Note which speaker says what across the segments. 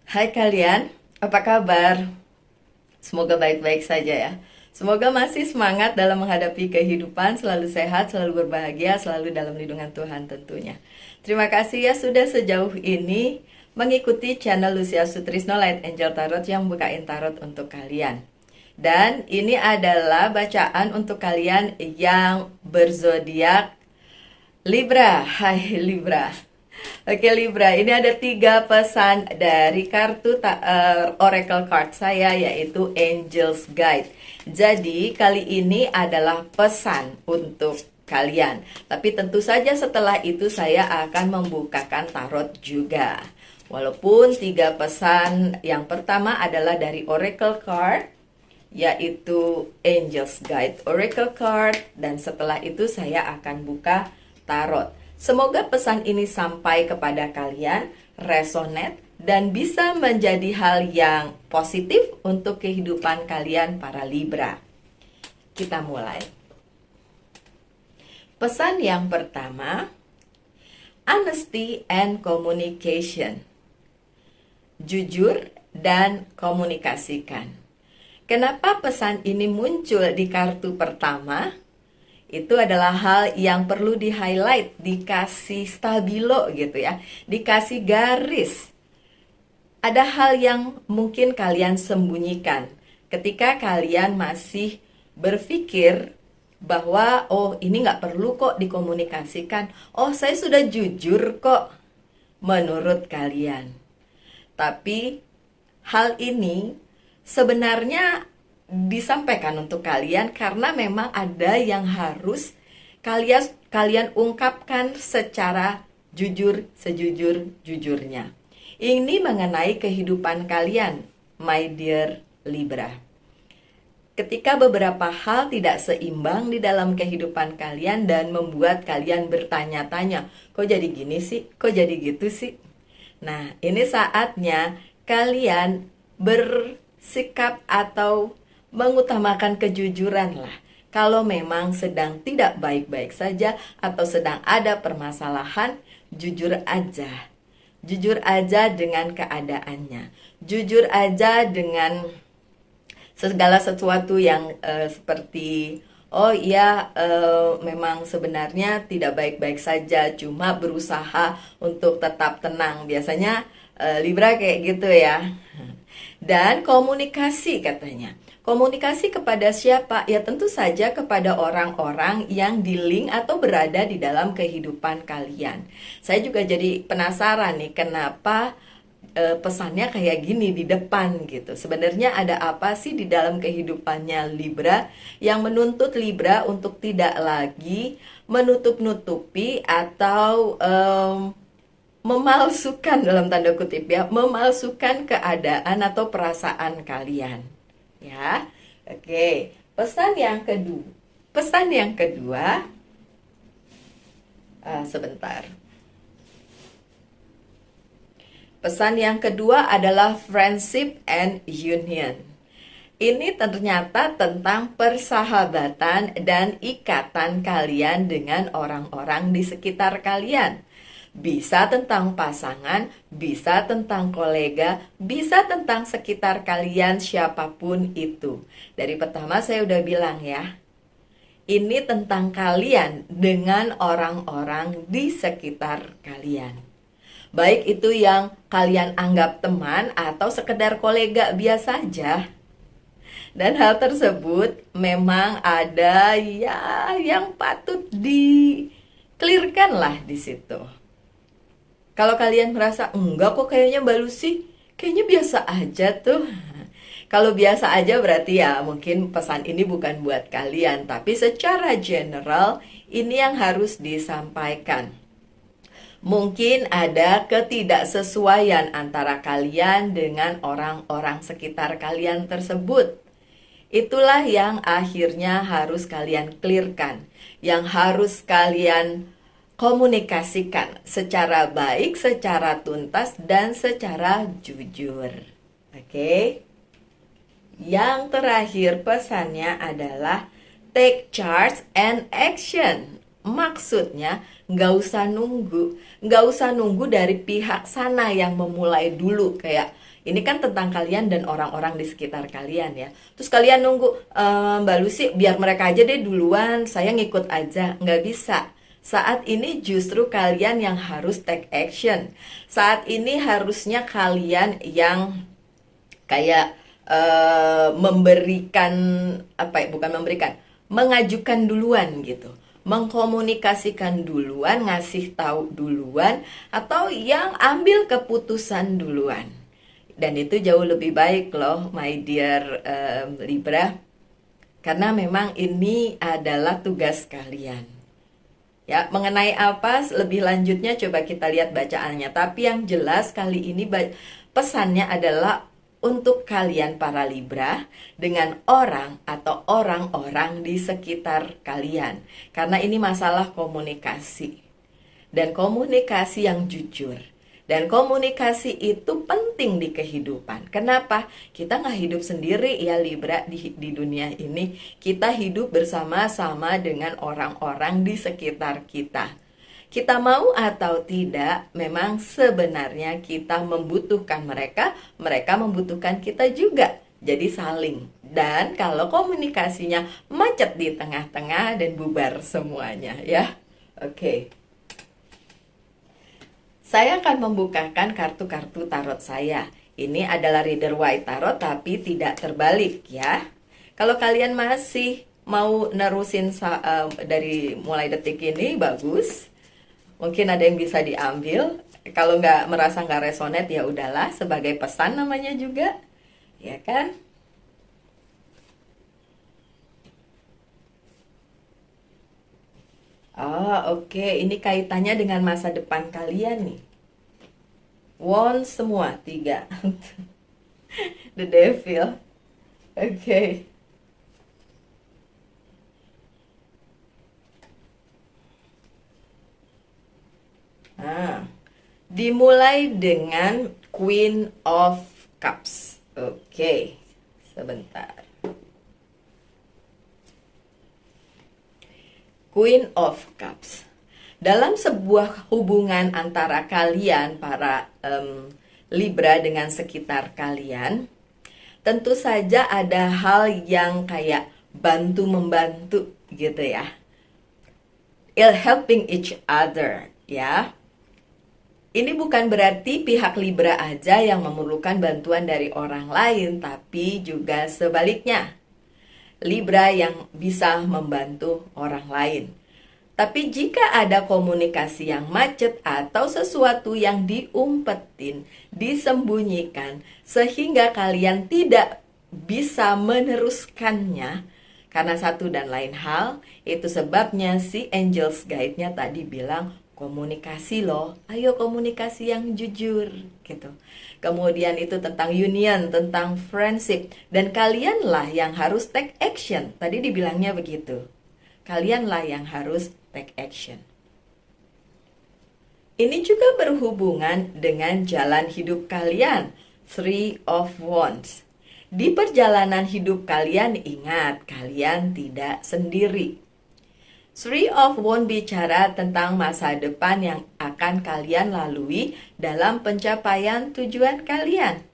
Speaker 1: Hai kalian, apa kabar? Semoga baik-baik saja ya. Semoga masih semangat dalam menghadapi kehidupan, selalu sehat, selalu berbahagia, selalu dalam lindungan Tuhan tentunya. Terima kasih ya sudah sejauh ini mengikuti channel Lucia Sutrisno Light Angel Tarot yang bukain tarot untuk kalian. Dan ini adalah bacaan untuk kalian yang berzodiak Libra. Hai Libra. Oke Libra, ini ada 3 pesan dari kartu Oracle card saya, yaitu Angel's Guide. Jadi kali ini adalah pesan untuk kalian. Tapi tentu saja setelah itu saya akan membukakan tarot juga. Walaupun 3 pesan yang pertama adalah dari Oracle card, yaitu Angel's Guide Oracle card, dan setelah itu saya akan buka tarot. Semoga pesan ini sampai kepada kalian, resonate, dan bisa menjadi hal yang positif untuk kehidupan kalian para Libra. Kita mulai. Pesan yang pertama, honesty and communication. Jujur dan komunikasikan. Kenapa pesan ini muncul di kartu pertama? Itu adalah hal yang perlu di-highlight, dikasih stabilo gitu ya, dikasih garis. Ada hal yang mungkin kalian sembunyikan ketika kalian masih berpikir bahwa oh ini nggak perlu kok dikomunikasikan, oh saya sudah jujur kok menurut kalian. Tapi hal ini sebenarnya disampaikan untuk kalian karena memang ada yang harus kalian ungkapkan secara jujur, sejujur-jujurnya. Ini mengenai kehidupan kalian, my dear Libra. Ketika beberapa hal tidak seimbang di dalam kehidupan kalian dan membuat kalian bertanya-tanya, kok jadi gini sih? Kok jadi gitu sih? Nah, ini saatnya kalian bersikap atau mengutamakan kejujuran lah. Kalau memang sedang tidak baik-baik saja atau sedang ada permasalahan, jujur aja. Jujur aja dengan keadaannya. Jujur aja dengan segala sesuatu yang seperti oh iya memang sebenarnya tidak baik-baik saja, cuma berusaha untuk tetap tenang. Biasanya Libra kayak gitu ya. Dan komunikasi katanya. Komunikasi kepada siapa? Ya tentu saja kepada orang-orang yang di link atau berada di dalam kehidupan kalian. Saya juga jadi penasaran nih kenapa pesannya kayak gini di depan gitu. Sebenarnya ada apa sih di dalam kehidupannya Libra yang menuntut Libra untuk tidak lagi menutup-nutupi atau memalsukan dalam tanda kutip ya, memalsukan keadaan atau perasaan kalian. Ya. Oke, Pesan yang kedua sebentar. Pesan yang kedua adalah friendship and union. Ini ternyata tentang persahabatan dan ikatan kalian dengan orang-orang di sekitar kalian. Bisa tentang pasangan, bisa tentang kolega, bisa tentang sekitar kalian siapapun itu. Dari pertama saya udah bilang ya, ini tentang kalian dengan orang-orang di sekitar kalian. Baik itu yang kalian anggap teman atau sekedar kolega biasa aja. Dan hal tersebut memang ada ya yang patut di-clearkan lah di situ. Kalau kalian merasa enggak kok kayaknya Mbak Lucy, kayaknya biasa aja tuh. Kalau biasa aja berarti ya mungkin pesan ini bukan buat kalian, tapi secara general ini yang harus disampaikan. Mungkin ada ketidaksesuaian antara kalian dengan orang-orang sekitar kalian tersebut. Itulah yang akhirnya harus kalian clearkan, yang harus kalian komunikasikan secara baik, secara tuntas, dan secara jujur. Oke? Yang terakhir pesannya adalah take charge and action. Maksudnya nggak usah nunggu dari pihak sana yang memulai dulu. Kayak Ini kan tentang kalian dan orang-orang di sekitar kalian ya. Terus kalian nunggu, Mbak Lucy biar mereka aja deh duluan, saya ngikut aja. Nggak bisa. Saat ini justru kalian yang harus take action. Saat ini harusnya kalian yang kayak memberikan, apa ya, bukan memberikan, mengajukan duluan gitu, mengkomunikasikan duluan, ngasih tahu duluan, atau yang ambil keputusan duluan. Dan itu jauh lebih baik loh, my dear Libra, karena memang ini adalah tugas kalian. Ya, mengenai apa lebih lanjutnya coba kita lihat bacaannya. Tapi yang jelas kali ini pesannya adalah untuk kalian para Libra dengan orang atau orang-orang di sekitar kalian. Karena ini masalah komunikasi. Dan komunikasi yang jujur. Dan komunikasi itu penting di kehidupan. Kenapa? Kita nggak hidup sendiri ya Libra di dunia ini. Kita hidup bersama-sama dengan orang-orang di sekitar kita. Kita mau atau tidak, memang sebenarnya kita membutuhkan mereka, mereka membutuhkan kita juga. Jadi saling. Dan kalau komunikasinya macet di tengah-tengah dan bubar semuanya ya. Oke. Saya akan membukakan kartu-kartu tarot saya. Ini adalah Rider Waite Tarot tapi tidak terbalik ya. Kalau kalian masih mau nerusin dari mulai detik ini, bagus. Mungkin ada yang bisa diambil. Kalau nggak merasa nggak resonate ya udahlah, sebagai pesan namanya juga, ya kan? Oke. Ini kaitannya dengan masa depan kalian nih. Wands semua, 3. The Devil. Oke. Dimulai dengan Queen of Cups. Oke, sebentar. Queen of Cups. Dalam sebuah hubungan antara kalian para Libra dengan sekitar kalian, tentu saja ada hal yang kayak bantu-membantu gitu ya. Helping each other ya. Ini bukan berarti pihak Libra aja yang memerlukan bantuan dari orang lain, tapi juga sebaliknya. Libra yang bisa membantu orang lain. Tapi jika ada komunikasi yang macet atau sesuatu yang diumpetin, disembunyikan, sehingga kalian tidak bisa meneruskannya, karena satu dan lain hal, itu sebabnya si Angels Guide-nya tadi bilang, komunikasi loh, ayo komunikasi yang jujur gitu. Kemudian itu tentang union, tentang friendship, dan kalianlah yang harus take action. Tadi dibilangnya begitu. Kalianlah yang harus take action. Ini juga berhubungan dengan jalan hidup kalian, 3 of Wands. Di perjalanan hidup kalian, ingat, kalian tidak sendiri. 3 of Wands bicara tentang masa depan yang akan kalian lalui dalam pencapaian tujuan kalian.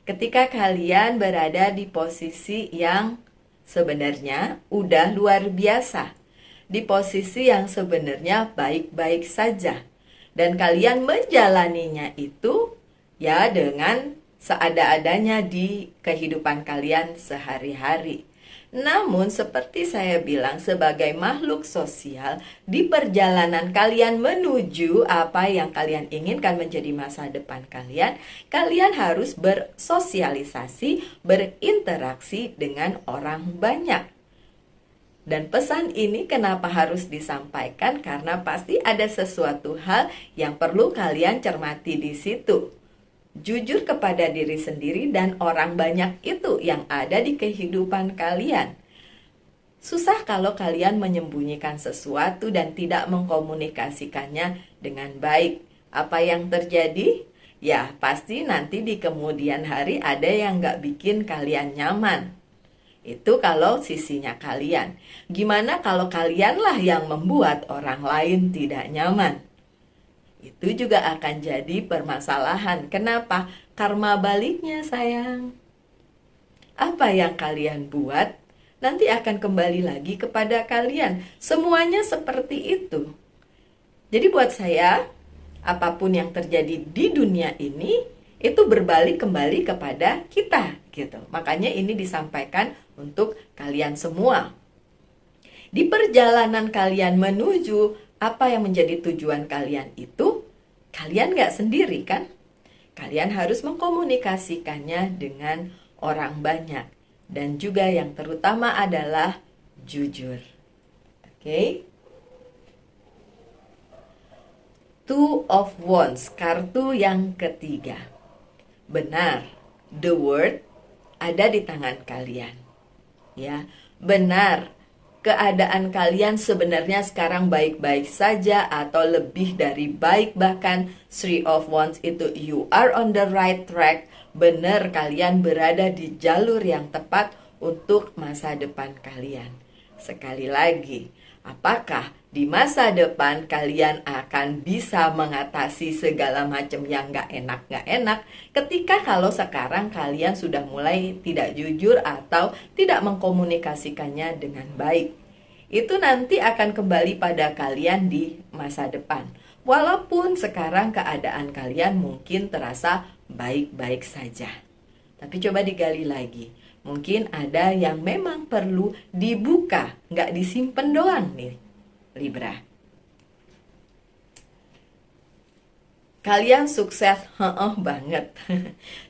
Speaker 1: Ketika kalian berada di posisi yang sebenarnya udah luar biasa, di posisi yang sebenarnya baik-baik saja, dan kalian menjalaninya itu ya dengan seada-adanya di kehidupan kalian sehari-hari. Namun seperti saya bilang, sebagai makhluk sosial, di perjalanan kalian menuju apa yang kalian inginkan menjadi masa depan kalian, kalian harus bersosialisasi, berinteraksi dengan orang banyak. Dan pesan ini kenapa harus disampaikan? Karena pasti ada sesuatu hal yang perlu kalian cermati di situ. Jujur kepada diri sendiri dan orang banyak itu yang ada di kehidupan kalian. Susah kalau kalian menyembunyikan sesuatu dan tidak mengkomunikasikannya dengan baik. Apa yang terjadi? Ya, pasti nanti di kemudian hari ada yang gak bikin kalian nyaman. Itu kalau sisinya kalian. Gimana kalau kalianlah yang membuat orang lain tidak nyaman? Itu juga akan jadi permasalahan. Kenapa? karma baliknya, sayang. Apa yang kalian buat nanti akan kembali lagi kepada kalian. Semuanya seperti itu. Jadi buat saya, apapun yang terjadi di dunia ini itu berbalik kembali kepada kita gitu. Makanya ini disampaikan untuk kalian semua. Di perjalanan kalian menuju apa yang menjadi tujuan kalian itu, kalian gak sendiri kan? Kalian harus mengkomunikasikannya dengan orang banyak. Dan juga yang terutama adalah jujur. Oke? Two of Wands, kartu yang ketiga. Benar, the world ada di tangan kalian. Ya, benar. Keadaan kalian sebenarnya sekarang baik-baik saja atau lebih dari baik, bahkan Three of Wands itu you are on the right track. Benar, kalian berada di jalur yang tepat untuk masa depan kalian. Sekali lagi, apakah di masa depan kalian akan bisa mengatasi segala macam yang gak enak ketika kalau sekarang kalian sudah mulai tidak jujur atau tidak mengkomunikasikannya dengan baik? Itu nanti akan kembali pada kalian di masa depan. Walaupun sekarang keadaan kalian mungkin terasa baik-baik saja. Tapi coba digali lagi. Mungkin ada yang memang perlu dibuka, nggak disimpan doang nih, Libra. Kalian sukses, banget.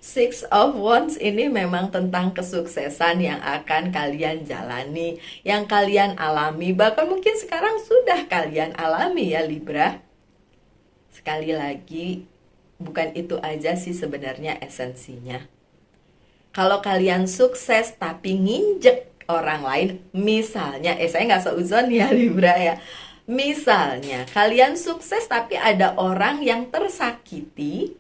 Speaker 1: Six of Wands ini memang tentang kesuksesan yang akan kalian jalani, yang kalian alami, bahkan mungkin sekarang sudah kalian alami ya Libra. Sekali lagi, bukan itu aja sih sebenarnya esensinya. Kalau kalian sukses tapi nginjek orang lain, misalnya, saya nggak seuzon ya Libra ya. Misalnya, kalian sukses tapi ada orang yang tersakiti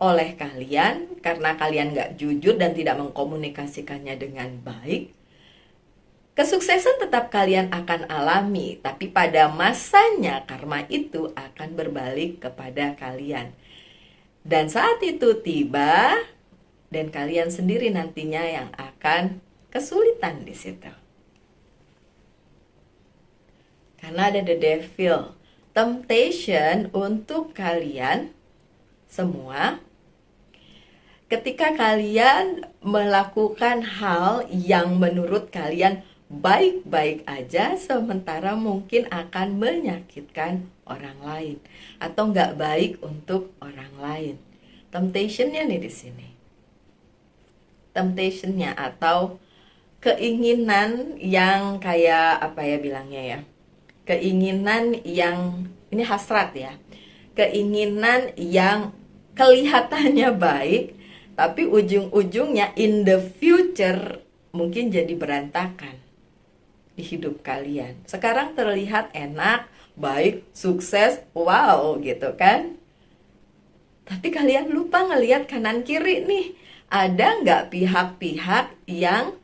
Speaker 1: oleh kalian karena kalian nggak jujur dan tidak mengkomunikasikannya dengan baik. Kesuksesan tetap kalian akan alami, tapi pada masanya karma itu akan berbalik kepada kalian. Dan saat itu tiba, dan kalian sendiri nantinya yang akan kesulitan di situ. Karena ada the devil, temptation untuk kalian semua. Ketika kalian melakukan hal yang menurut kalian baik-baik aja, sementara mungkin akan menyakitkan orang lain atau nggak baik untuk orang lain. Temptation-nya nih di sini. Temptation-nya atau keinginan yang kayak apa ya bilangnya ya? Keinginan yang ini hasrat ya. Keinginan yang kelihatannya baik, tapi ujung-ujungnya in the future mungkin jadi berantakan di hidup kalian. Sekarang terlihat enak, baik, sukses, wow gitu kan. Tapi kalian lupa ngelihat kanan kiri nih. Ada nggak pihak-pihak yang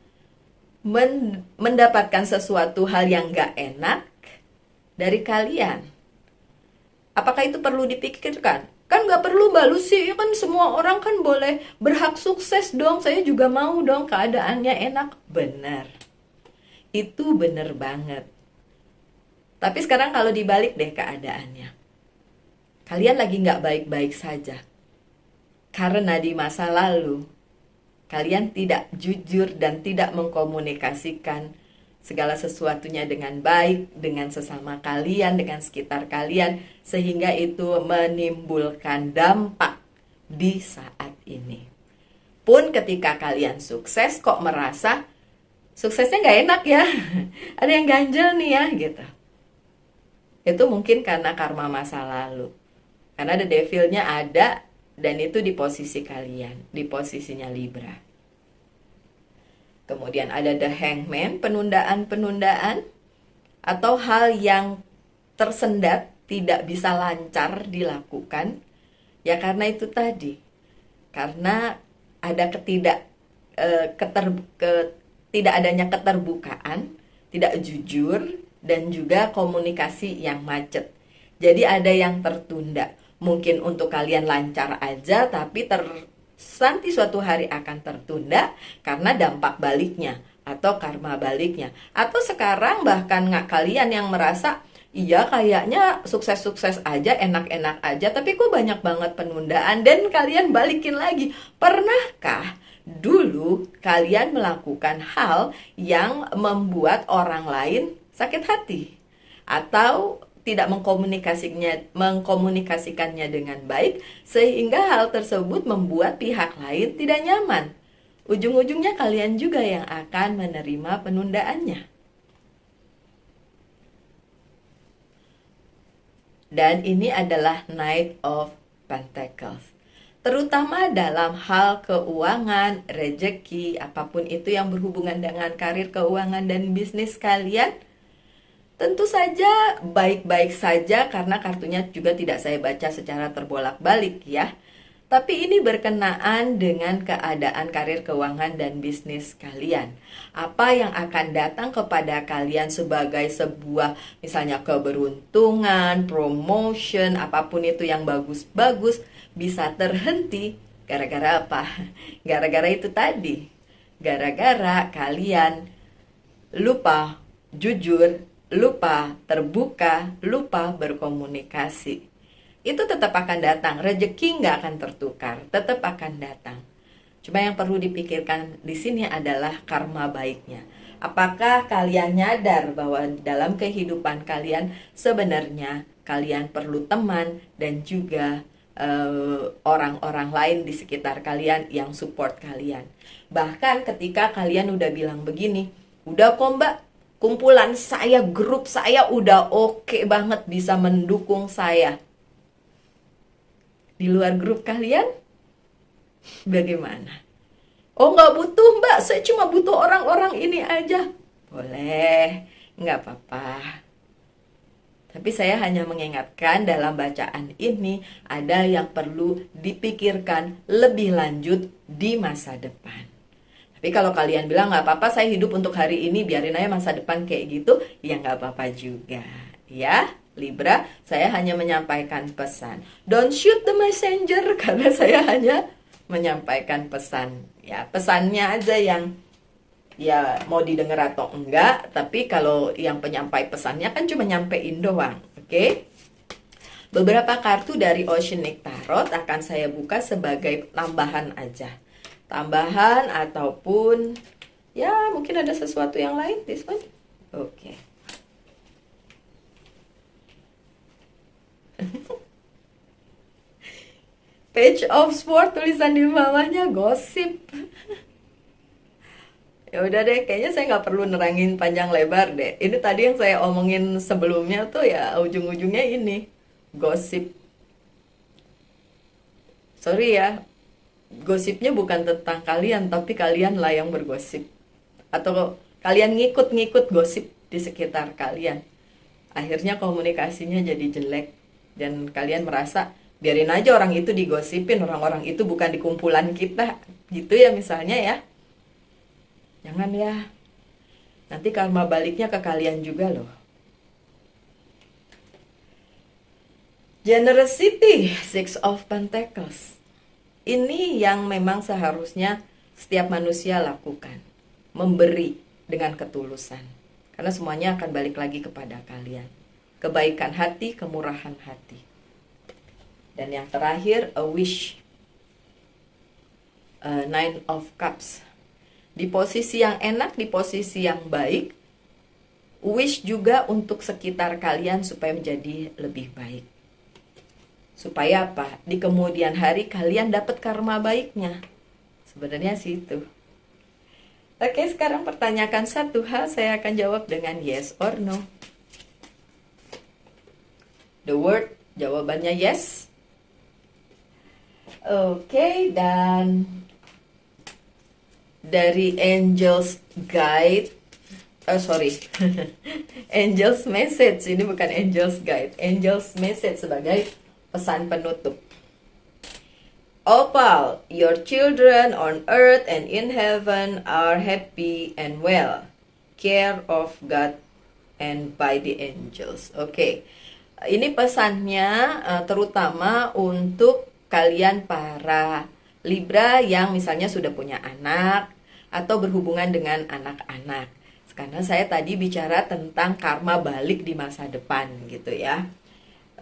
Speaker 1: mendapatkan sesuatu hal yang nggak enak dari kalian? Apakah itu perlu dipikirkan? Kan nggak perlu Mbak Lucy, ya kan semua orang kan boleh berhak sukses dong. Saya juga mau dong keadaannya enak. Benar. Itu bener banget. Tapi sekarang kalau dibalik deh keadaannya. Kalian lagi nggak baik-baik saja. Karena di masa lalu, kalian tidak jujur dan tidak mengkomunikasikan segala sesuatunya dengan baik, dengan sesama kalian, dengan sekitar kalian. Sehingga itu menimbulkan dampak di saat ini. Pun ketika kalian sukses kok merasa suksesnya nggak enak ya, ada yang ganjel nih ya gitu. Itu mungkin karena karma masa lalu. Karena the devil-nya ada dan itu di posisi kalian, di posisinya Libra. Kemudian ada the hangman, penundaan-penundaan atau hal yang tersendat, tidak bisa lancar dilakukan. Ya karena itu tadi, karena ada tidak adanya keterbukaan, tidak jujur, dan juga komunikasi yang macet. Jadi ada yang tertunda. Mungkin untuk kalian lancar aja, tapi nanti suatu hari akan tertunda karena dampak baliknya atau karma baliknya. Atau sekarang bahkan nggak kalian yang merasa, iya kayaknya sukses-sukses aja, enak-enak aja, tapi kok banyak banget penundaan, dan kalian balikin lagi. Pernahkah dulu kalian melakukan hal yang membuat orang lain sakit hati? Atau tidak mengkomunikasikannya dengan baik, sehingga hal tersebut membuat pihak lain tidak nyaman. Ujung-ujungnya kalian juga yang akan menerima penundaannya. Dan ini adalah Knight of Pentacles. Terutama dalam hal keuangan, rejeki, apapun itu yang berhubungan dengan karir, keuangan, dan bisnis kalian, tentu saja baik-baik saja karena kartunya juga tidak saya baca secara terbolak-balik ya. Tapi ini berkenaan dengan keadaan karir, keuangan, dan bisnis kalian. Apa yang akan datang kepada kalian sebagai sebuah misalnya keberuntungan, promotion, apapun itu yang bagus-bagus bisa terhenti gara-gara apa? Gara-gara itu tadi. Gara-gara kalian lupa jujur, lupa terbuka, lupa berkomunikasi. Itu tetap akan datang, rezeki nggak akan tertukar, tetap akan datang. Cuma yang perlu dipikirkan di sini adalah karma baiknya. Apakah kalian nyadar bahwa dalam kehidupan kalian sebenarnya kalian perlu teman dan juga orang-orang lain di sekitar kalian yang support kalian. Bahkan ketika kalian udah bilang begini, udah kok mbak, kumpulan saya, grup saya udah oke banget bisa mendukung saya. Di luar grup kalian, bagaimana? Oh nggak butuh mbak, saya cuma butuh orang-orang ini aja. Boleh, nggak apa-apa. Tapi saya hanya mengingatkan dalam bacaan ini ada yang perlu dipikirkan lebih lanjut di masa depan. Tapi kalau kalian bilang nggak apa-apa, saya hidup untuk hari ini, biarin aja masa depan kayak gitu, ya nggak apa-apa juga. Ya, Libra, saya hanya menyampaikan pesan. Don't shoot the messenger, karena saya hanya menyampaikan pesan. Ya, pesannya aja yang ya mau didengar atau enggak, tapi kalau yang penyampai pesannya kan cuma nyampein doang, oke? Beberapa kartu dari Oceanic Tarot akan saya buka sebagai tambahan aja. Tambahan ataupun ya mungkin ada sesuatu yang lain, this one. Oke. Page of Swords, tulisan di bawahnya gosip. Ya udah deh, kayaknya saya nggak perlu nerangin panjang lebar deh. Ini tadi yang saya omongin sebelumnya tuh ya ujung-ujungnya ini gosip. Sorry ya, gosipnya bukan tentang kalian, tapi kalian lah yang bergosip. Atau kalian ngikut-ngikut gosip di sekitar kalian. Akhirnya komunikasinya jadi jelek. Dan kalian merasa, biarin aja orang itu digosipin, orang-orang itu bukan di kumpulan kita. Gitu ya misalnya ya. Jangan ya. Nanti karma baliknya ke kalian juga loh. Generosity, Six of Pentacles. Ini yang memang seharusnya setiap manusia lakukan. Memberi dengan ketulusan. Karena semuanya akan balik lagi kepada kalian. Kebaikan hati, kemurahan hati. Dan yang terakhir, a wish. Nine of Cups. Di posisi yang enak, di posisi yang baik. Wish juga untuk sekitar kalian supaya menjadi lebih baik. Supaya apa? Di kemudian hari kalian dapat karma baiknya. Sebenarnya sih itu. Oke, sekarang pertanyakan satu hal, saya akan jawab dengan yes or no. The word, jawabannya yes. Oke, dan dari Angel's Guide, Angel's Message, ini bukan Angel's Guide, Angel's Message sebagai pesan penutup. Opal, your children on earth and in heaven are happy and well, care of God and by the angels. Oke. Ini pesannya terutama untuk kalian para Libra yang misalnya sudah punya anak atau berhubungan dengan anak-anak. Karena saya tadi bicara tentang karma balik di masa depan gitu ya.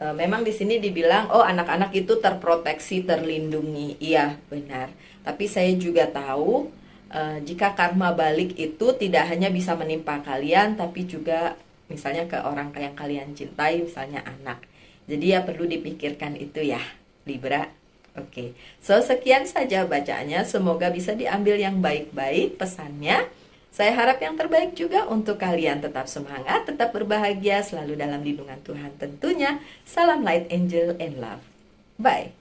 Speaker 1: Memang di sini dibilang oh anak-anak itu terproteksi, terlindungi. Iya, benar. Tapi saya juga tahu jika karma balik itu tidak hanya bisa menimpa kalian, tapi juga misalnya ke orang yang kalian cintai, misalnya anak. Jadi ya perlu dipikirkan itu ya, Libra. Oke, so sekian saja bacaannya. Semoga bisa diambil yang baik-baik pesannya. Saya harap yang terbaik juga untuk kalian. Tetap semangat, tetap berbahagia, selalu dalam lindungan Tuhan tentunya. Salam light, angel, and love. Bye.